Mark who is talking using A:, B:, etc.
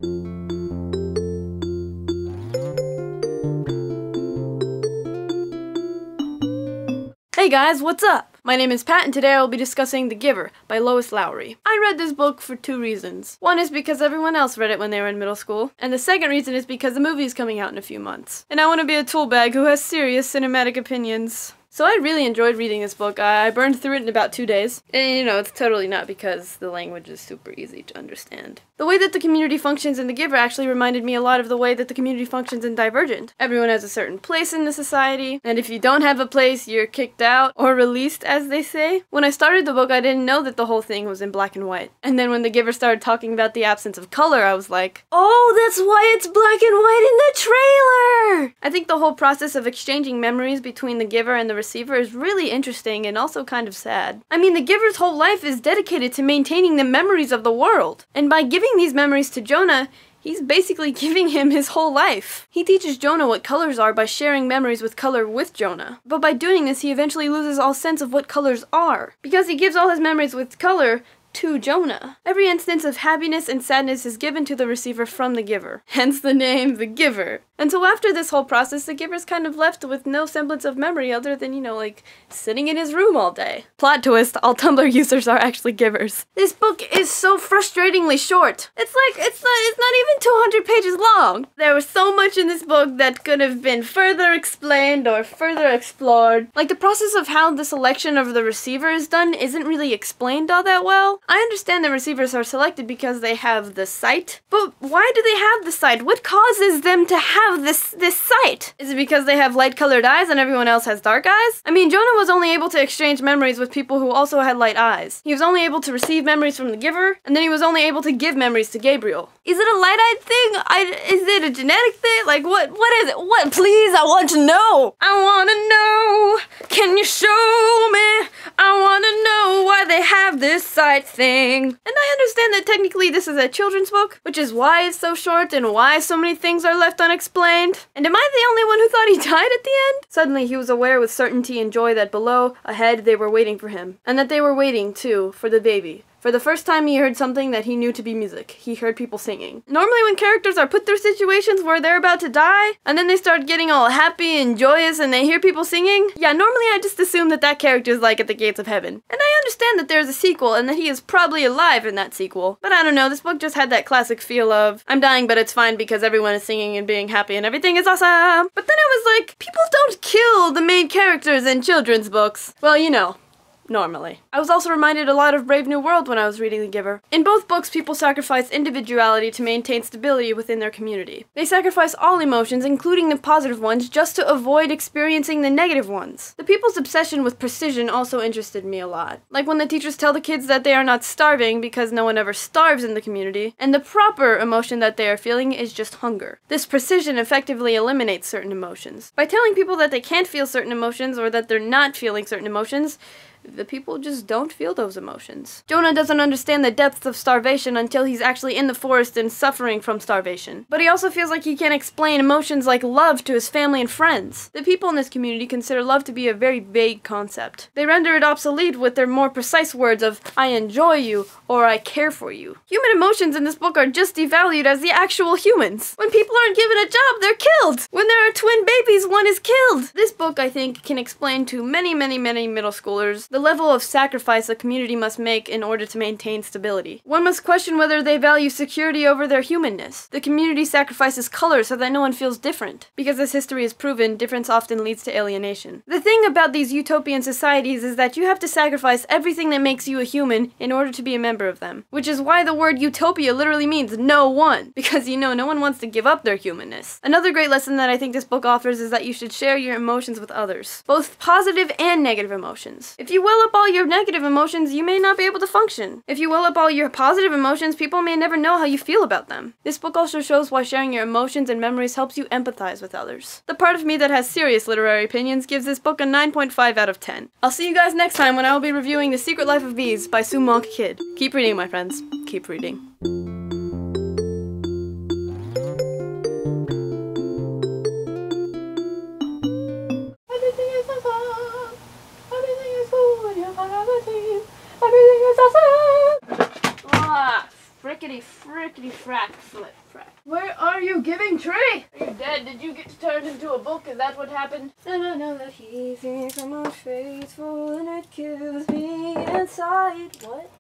A: Hey guys, what's up? My name is Pat and today I will be discussing The Giver by Lois Lowry. I read this book for two reasons. One is because everyone else read it when they were in middle school, and the second reason is because the movie is coming out in a few months. And I want to be a tool bag who has serious cinematic opinions. So I really enjoyed reading this book. I burned through it in about 2 days. And you know, it's totally not because the language is super easy to understand. The way that the community functions in The Giver actually reminded me a lot of the way that the community functions in Divergent. Everyone has a certain place in the society, and if you don't have a place, you're kicked out, or released, as they say. When I started the book, I didn't know that the whole thing was in black and white. And then when The Giver started talking about the absence of color, I was like, oh, that's why it's black and white in the trailer! I think the whole process of exchanging memories between the giver and the receiver is really interesting and also kind of sad. I mean, the giver's whole life is dedicated to maintaining the memories of the world. And by giving these memories to Jonah, he's basically giving him his whole life. He teaches Jonah what colors are by sharing memories with color with Jonah. But by doing this, he eventually loses all sense of what colors are. Because he gives all his memories with color to Jonah. Every instance of happiness and sadness is given to the receiver from the giver. Hence the name, The Giver. And so after this whole process, the giver's kind of left with no semblance of memory other than, you know, like, sitting in his room all day. Plot twist, all Tumblr users are actually givers. This book is so frustratingly short. It's not even 200 pages long. There was so much in this book that could have been further explained or further explored. Like, the process of how the selection of the receiver is done isn't really explained all that well. I understand the receivers are selected because they have the sight, but why do they have the sight? What causes them to have this sight? Is it because they have light-colored eyes and everyone else has dark eyes? I mean, Jonah was only able to exchange memories with people who also had light eyes. He was only able to receive memories from the giver, and then he was only able to give memories to Gabriel. Is it a light-eyed thing? Is it a genetic thing? Like, what is it? What? Please, I want to know! I wanna know! Can you show me? I wanna know why they have this sight thing. And I understand that technically this is a children's book, which is why it's so short and why so many things are left unexplained. And am I the only one who thought he died at the end? Suddenly he was aware with certainty and joy that below, ahead, they were waiting for him. And that they were waiting, too, for the baby. For the first time he heard something that he knew to be music. He heard people singing. Normally when characters are put through situations where they're about to die, and then they start getting all happy and joyous and they hear people singing, yeah, normally I just assume that that character is like at the gates of heaven. And I understand that there's a sequel and that he is probably alive in that sequel. But I don't know, this book just had that classic feel of, I'm dying but it's fine because everyone is singing and being happy and everything is awesome. But then I was like, people don't kill the main characters in children's books. Well, you know. Normally. I was also reminded a lot of Brave New World when I was reading The Giver. In both books, people sacrifice individuality to maintain stability within their community. They sacrifice all emotions, including the positive ones, just to avoid experiencing the negative ones. The people's obsession with precision also interested me a lot. Like when the teachers tell the kids that they are not starving because no one ever starves in the community, and the proper emotion that they are feeling is just hunger. This precision effectively eliminates certain emotions. By telling people that they can't feel certain emotions or that they're not feeling certain emotions, the people just don't feel those emotions. Jonah doesn't understand the depths of starvation until he's actually in the forest and suffering from starvation. But he also feels like he can't explain emotions like love to his family and friends. The people in this community consider love to be a very vague concept. They render it obsolete with their more precise words of, I enjoy you, or I care for you. Human emotions in this book are just devalued as the actual humans. When people aren't given a job, they're killed! When there are twin babies, one is killed! This book, I think, can explain to many middle schoolers the level of sacrifice a community must make in order to maintain stability. One must question whether they value security over their humanness. The community sacrifices color so that no one feels different. Because as history has proven, difference often leads to alienation. The thing about these utopian societies is that you have to sacrifice everything that makes you a human in order to be a member of them. Which is why the word utopia literally means no one. Because you know, no one wants to give up their humanness. Another great lesson that I think this book offers is that you should share your emotions with others. Both positive and negative emotions. If you well up all your negative emotions, you may not be able to function. If you well up all your positive emotions, people may never know how you feel about them. This book also shows why sharing your emotions and memories helps you empathize with others. The part of me that has serious literary opinions gives this book a 9.5 out of 10. I'll see you guys next time when I will be reviewing The Secret Life of Bees by Sue Monk Kidd. Keep reading, my friends. Keep reading. Everything is awesome! Ah, frick. frickety frickety frack flip frack. Where are you, Giving Tree? Are you dead? Did you get turned into a book? Is that what happened? And I know that he thinks I'm unfaithful and it kills me inside. What?